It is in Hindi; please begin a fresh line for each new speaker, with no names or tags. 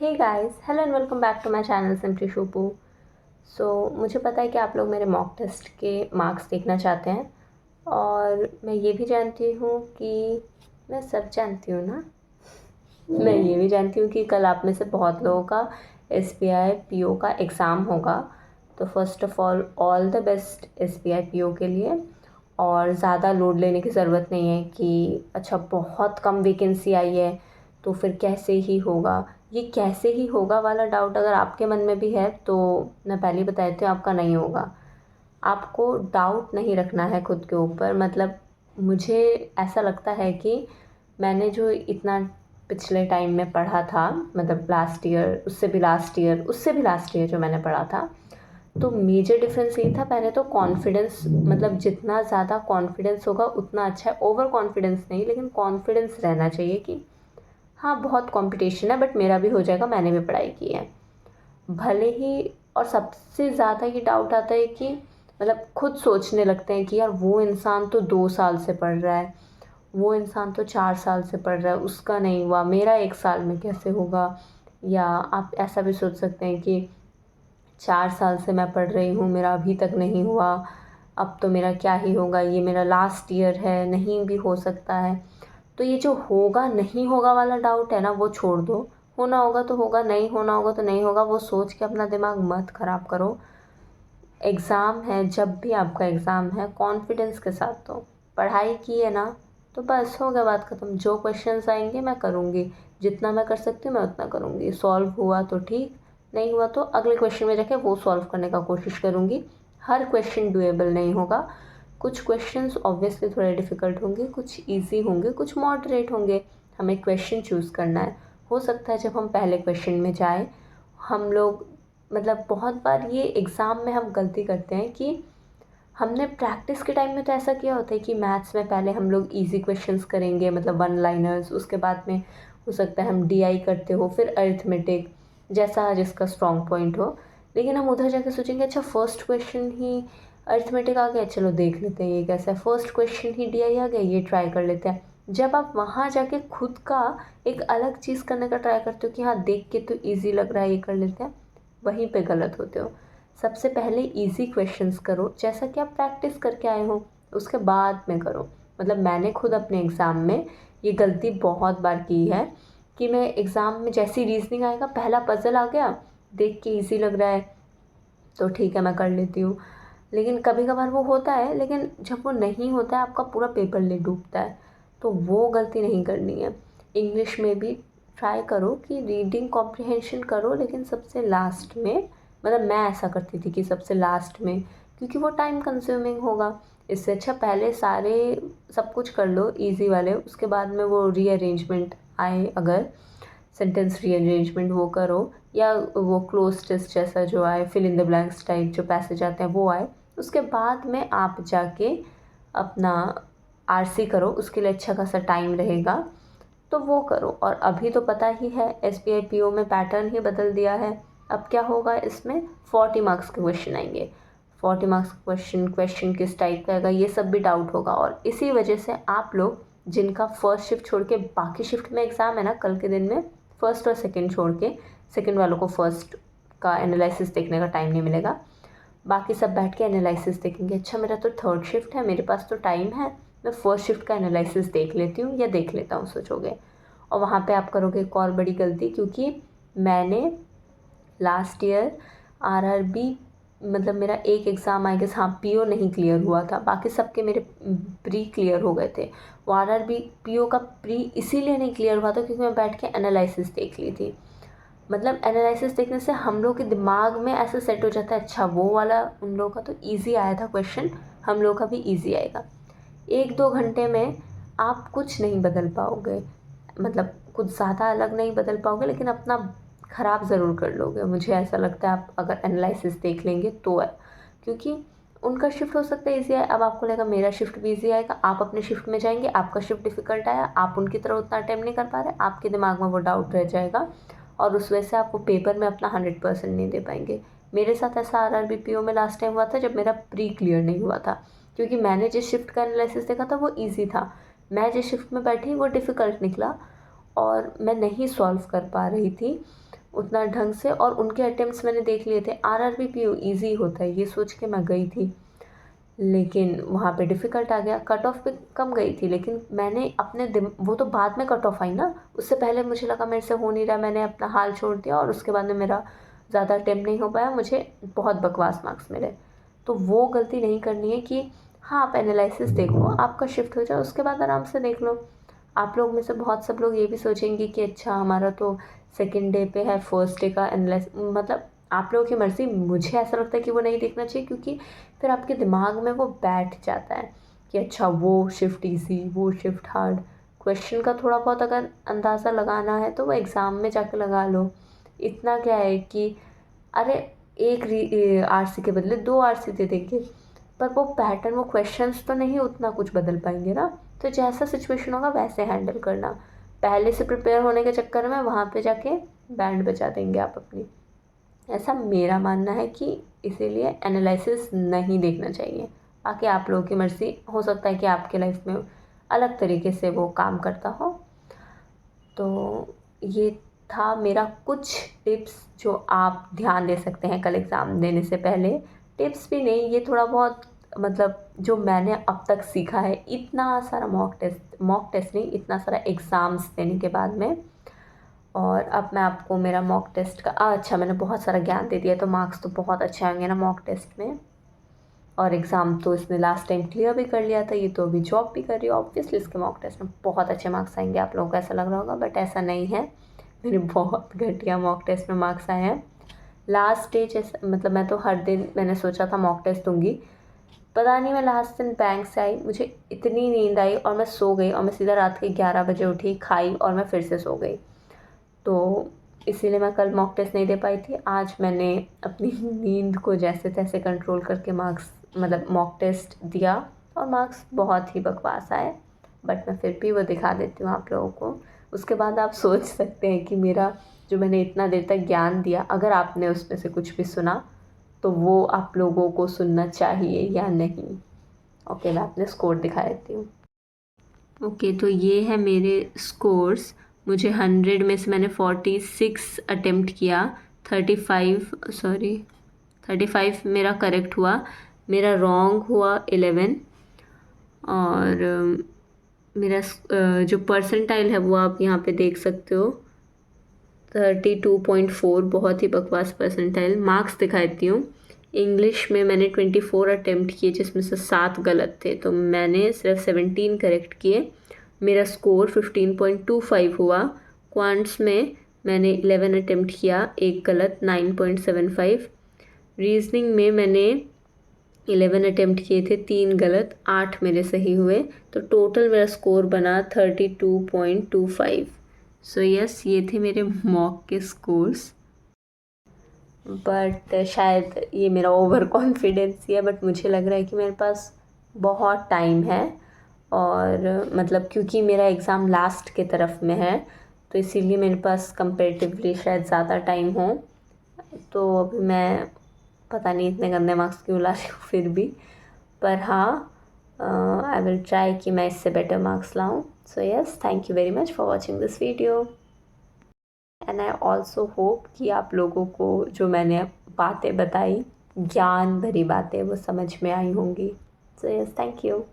Hey guys, hello and welcome back to my channel simply Shopu. मुझे पता है कि आप लोग मेरे मॉक टेस्ट के मार्क्स देखना चाहते हैं और मैं ये भी जानती हूँ कि मैं सब जानती हूँ ना। मैं ये भी जानती हूँ कि कल आप में से बहुत लोगों का SBI PO का एग्ज़ाम होगा। तो first of all the best SBI PO के लिए। और ज़्यादा लोड लेने की ज़रूरत नहीं है कि अच्छा बहुत कम वैकेंसी आई है तो फिर कैसे ही होगा। ये कैसे ही होगा वाला डाउट अगर आपके मन में भी है तो मैं पहले ही बता देती हूँ, आपका नहीं होगा। आपको डाउट नहीं रखना है खुद के ऊपर। मतलब मुझे ऐसा लगता है कि मैंने जो इतना पिछले टाइम में पढ़ा था, मतलब लास्ट ईयर, उससे भी लास्ट ईयर, उससे भी लास्ट ईयर जो मैंने पढ़ा था, तो मेजर डिफरेंस ये था। पहले तो कॉन्फिडेंस, मतलब जितना ज़्यादा कॉन्फिडेंस होगा उतना अच्छा है। ओवर कॉन्फिडेंस नहीं, लेकिन कॉन्फिडेंस रहना चाहिए कि हाँ बहुत कंपटीशन है बट मेरा भी हो जाएगा, मैंने भी पढ़ाई की है भले ही। और सबसे ज़्यादा ये डाउट आता है कि मतलब खुद सोचने लगते हैं कि यार वो इंसान तो 2 साल से पढ़ रहा है, वो इंसान तो 4 साल से पढ़ रहा है, उसका नहीं हुआ, मेरा 1 साल में कैसे होगा। या आप ऐसा भी सोच सकते हैं कि 4 साल से मैं पढ़ रही हूँ, मेरा अभी तक नहीं हुआ, अब तो मेरा क्या ही होगा, ये मेरा लास्ट ईयर है, नहीं भी हो सकता है। तो ये जो होगा नहीं होगा वाला डाउट है ना, वो छोड़ दो। होना होगा तो होगा, नहीं होना होगा तो नहीं होगा। वो सोच के अपना दिमाग मत ख़राब करो। एग्ज़ाम है, जब भी आपका एग्ज़ाम है कॉन्फिडेंस के साथ दो। पढ़ाई की है ना तो बस हो गया, बात ख़त्म। जो क्वेश्चंस आएंगे मैं करूँगी, जितना मैं कर सकती हूँ मैं उतना करूँगी। सॉल्व हुआ तो ठीक, नहीं हुआ तो अगले क्वेश्चन में जाके वो सॉल्व करने का कोशिश करूँगी। हर क्वेश्चन डुएबल नहीं होगा। कुछ क्वेश्चंस ऑब्वियसली थोड़े डिफ़िकल्ट होंगे, कुछ ईजी होंगे, कुछ मॉडरेट होंगे। हमें क्वेश्चन चूज़ करना है। हो सकता है जब हम पहले क्वेश्चन में जाएँ हम लोग, मतलब बहुत बार ये एग्ज़ाम में हम गलती करते हैं कि हमने प्रैक्टिस के टाइम में तो ऐसा किया होता है कि मैथ्स में पहले हम लोग इजी क्वेश्चंस करेंगे, मतलब वन लाइनर्स, उसके बाद में हो सकता है हम DI करते हो, फिर अरिथमेटिक, जैसा जिसका स्ट्रॉन्ग पॉइंट हो। लेकिन हम उधर जाके सोचेंगे अच्छा फर्स्ट क्वेश्चन ही अरिथमेटिक आ गया, चलो देख लेते हैं ये कैसा है। फर्स्ट क्वेश्चन ही DI आ गया, ये ट्राई कर लेते हैं। जब आप वहाँ जाके खुद का एक अलग चीज़ करने का ट्राई करते हो कि हाँ देख के तो ईजी लग रहा है, ये कर लेते हैं, वहीं पे गलत होते हो। सबसे पहले इजी क्वेश्चंस करो, जैसा कि आप प्रैक्टिस करके आए हो, उसके बाद में करो। मतलब मैंने खुद अपने एग्ज़ाम में ये गलती बहुत बार की है कि मैं एग्ज़ाम में जैसी रीजनिंग आएगा, पहला पज़ल आ गया, देख के इजी लग रहा है तो ठीक है मैं कर लेती हूँ। लेकिन कभी कभार वो होता है, लेकिन जब वो नहीं होता है आपका पूरा पेपर ले डूबता है। तो वो गलती नहीं करनी है। इंग्लिश में भी ट्राई करो कि रीडिंग कॉम्प्रिहेंशन करो, लेकिन सबसे लास्ट में, मतलब मैं ऐसा करती थी कि सबसे लास्ट में, क्योंकि वो टाइम कंज्यूमिंग होगा। इससे अच्छा पहले सारे सब कुछ कर लो इजी वाले, उसके बाद में वो रीअरेंजमेंट आए, अगर सेंटेंस रीअरेंजमेंट वो करो, या वो क्लोज टेस्ट जैसा जो आए, fill in the blanks type जो पैसेज आते हैं वो आए, उसके बाद में आप जाके अपना RC करो, उसके लिए अच्छा खासा टाइम रहेगा तो वो करो। और अभी तो पता ही है SBI PO में पैटर्न ही बदल दिया है। अब क्या होगा, इसमें 40 मार्क्स के क्वेश्चन आएंगे। 40 मार्क्स क्वेश्चन किस टाइप का आएगा ये सब भी डाउट होगा। और इसी वजह से आप लोग जिनका फर्स्ट शिफ्ट छोड़ के बाकी शिफ्ट में एग्ज़ाम है ना कल के दिन में, फर्स्ट और सेकंड छोड़ के, सेकंड वालों को फर्स्ट का एनालिसिस देखने का टाइम नहीं मिलेगा, बाकी सब बैठ के एनालिसिस देखेंगे। अच्छा मेरा तो थर्ड शिफ्ट है, मेरे पास तो टाइम है, मैं फर्स्ट शिफ्ट का एनालिसिस देख लेती हूँ या देख लेता हूँ, सोचोगे। और वहाँ पे आप करोगे एक और बड़ी गलती, क्योंकि मैंने लास्ट ईयर RRB, मतलब मेरा एक एग्ज़ाम आई गेस, हाँ PO नहीं क्लियर हुआ था, बाकी सबके मेरे प्री क्लियर हो गए थे। वो RRB PO का प्री इसीलिए नहीं क्लियर हुआ था क्योंकि मैं बैठ के एनालिसिस देख ली थी। मतलब एनालिसिस देखने से हम लोग के दिमाग में ऐसे सेट हो जाता है अच्छा वो वाला उन लोगों का तो ईजी आया था क्वेश्चन, हम लोग का भी ईजी आएगा। 1-2 घंटे में आप कुछ नहीं बदल पाओगे, मतलब कुछ ज़्यादा अलग नहीं बदल पाओगे, लेकिन अपना ख़राब ज़रूर कर लोगे। मुझे ऐसा लगता है आप अगर एनालिसिस देख लेंगे तो है, क्योंकि उनका शिफ्ट हो सकता है ईजी आए, अब आपको लगेगा मेरा शिफ्ट भी ईजी आएगा, आप अपने शिफ्ट में जाएंगे, आपका शिफ्ट डिफ़िकल्ट आया, आप उनकी तरह उतना अटेम्प्ट नहीं कर पा रहे, आपके दिमाग में वो डाउट रह जाएगा और उस वजह से आप वो पेपर में अपना 100% नहीं दे पाएंगे। मेरे साथ ऐसा RRB PO में लास्ट टाइम हुआ था जब मेरा प्री क्लियर नहीं हुआ था, क्योंकि मैंने जिस शिफ्ट का एनालिसिस देखा था वो ईजी था, मैं जिस शिफ्ट में बैठी वो डिफ़िकल्ट निकला और मैं नहीं सॉल्व कर पा रही थी। उतना ढंग से, और उनके अटेम्प्ट्स मैंने देख लिए थे। आरआरबी पीओ ईज़ी होता है ये सोच के मैं गई थी, लेकिन वहाँ पे डिफ़िकल्ट आ गया। कट ऑफ पे कम गई थी, लेकिन मैंने अपने वो तो बाद में कट ऑफ आई ना, उससे पहले मुझे लगा मेरे से हो नहीं रहा, मैंने अपना हाल छोड़ दिया और उसके बाद में मेरा ज़्यादा अटेम्प्ट नहीं हो पाया, मुझे बहुत बकवास मार्क्स मिले। तो वो गलती नहीं करनी है कि हाँ आप एनालिसिस देखो, आपका शिफ्ट हो जाए, उसके बाद आराम से देख लो। आप लोग में से बहुत सब लोग ये भी सोचेंगे कि अच्छा हमारा तो सेकेंड डे पे है, फर्स्ट डे का एनालिसिस, मतलब आप लोगों की मर्ज़ी। मुझे ऐसा लगता है कि वो नहीं देखना चाहिए, क्योंकि फिर आपके दिमाग में वो बैठ जाता है कि अच्छा वो शिफ्ट ईजी, वो शिफ्ट हार्ड। क्वेश्चन का थोड़ा बहुत अगर अंदाज़ा लगाना है तो वो एग्ज़ाम में जाके लगा लो। इतना क्या है कि अरे एक आरसी के बदले 2 आरसी दे देंगे, पर वो पैटर्न, वो क्वेश्चंस तो नहीं उतना कुछ बदल पाएंगे ना। तो जैसा सिचुएशन होगा वैसे हैंडल करना। पहले से प्रिपेयर होने के चक्कर में वहाँ पे जाके बैंड बजा देंगे आप अपनी। ऐसा मेरा मानना है कि इसीलिए एनालिसिस नहीं देखना चाहिए। बाकी आप लोगों की मर्ज़ी, हो सकता है कि आपके लाइफ में अलग तरीके से वो काम करता हो। तो ये था मेरा कुछ टिप्स जो आप ध्यान दे सकते हैं कल एग्ज़ाम देने से पहले। टिप्स भी नहीं, ये थोड़ा बहुत मतलब जो मैंने अब तक सीखा है, इतना सारा मॉक टेस्ट नहीं, इतना सारा एग्ज़ाम्स देने के बाद में। और अब मैं आपको मेरा मॉक टेस्ट का अच्छा, मैंने बहुत सारा ज्ञान दे दिया, तो मार्क्स तो बहुत अच्छे आएंगे ना मॉक टेस्ट में। और एग्ज़ाम तो इसने लास्ट टाइम क्लियर भी कर लिया था, ये तो अभी जॉब भी कर रही है, ऑब्वियसली इसके मॉक टेस्ट में बहुत अच्छे मार्क्स आएंगे। आप लोगों को ऐसा लग रहा होगा, बट ऐसा नहीं है। मेरे बहुत घटिया मॉक टेस्ट में मार्क्स आए हैं। लास्ट डे जैसे, मतलब मैं तो हर दिन मैंने सोचा था मॉक टेस्ट दूंगी, पता नहीं मैं लास्ट दिन बैंक से आई, मुझे इतनी नींद आई और मैं सो गई, और मैं सीधा रात के 11 बजे उठी, खाई और मैं फिर से सो गई। तो इसीलिए मैं कल मॉक टेस्ट नहीं दे पाई थी। आज मैंने अपनी नींद को जैसे तैसे कंट्रोल करके मार्क्स, मतलब मॉक टेस्ट दिया, और मार्क्स बहुत ही बकवास आए, बट मैं फिर भी वो दिखा देती हूँ आप लोगों को। उसके बाद आप सोच सकते हैं कि मेरा जो मैंने इतना देर तक ज्ञान दिया, अगर आपने उसमें से कुछ भी सुना तो वो आप लोगों को सुनना चाहिए या नहीं। ओके, मैं अपने स्कोर दिखा देती हूँ। ओके, तो ये है मेरे स्कोर्स। मुझे 100 में से मैंने 46 अटेम्प्ट किया, 35 मेरा करेक्ट हुआ, मेरा रॉन्ग हुआ 11, और मेरा जो परसेंटाइल है वो आप यहाँ पे देख सकते हो, 32.4, बहुत ही बकवास परसेंटाइल। मार्क्स दिखा देती हूँ। इंग्लिश में मैंने 24 अटेम्प्ट किए, जिसमें से 7 गलत थे, तो मैंने सिर्फ 17 करेक्ट किए। मेरा स्कोर 15.25 हुआ। क्वांट्स में मैंने 11 अटेम्प्ट किया, एक गलत, 9.75। रीजनिंग में मैंने 11 अटेम्प्ट किए थे, 3 गलत, 8 मेरे सही हुए, तो टोटल मेरा स्कोर बना 32.25। सो यस, ये थे मेरे मॉक के स्कोर्स। बट शायद ये मेरा ओवर कॉन्फिडेंस ही है, बट मुझे लग रहा है कि मेरे पास बहुत टाइम है, और मतलब क्योंकि मेरा एग्ज़ाम लास्ट के तरफ में है, तो इसीलिए मेरे पास कंपेरेटिवली शायद ज़्यादा टाइम हो। तो अभी मैं पता नहीं इतने गंदे मार्क्स क्यों ला रही हूँ फिर भी, पर हाँ, आई विल ट्राई कि मैं इससे बेटर मार्क्स लाऊँ। So yes, thank you very much for watching this video, and I also hope कि आप लोगों को जो मैंने बातें बताई, ज्ञान भरी बातें, वो समझ में आई होंगी। So yes, thank you.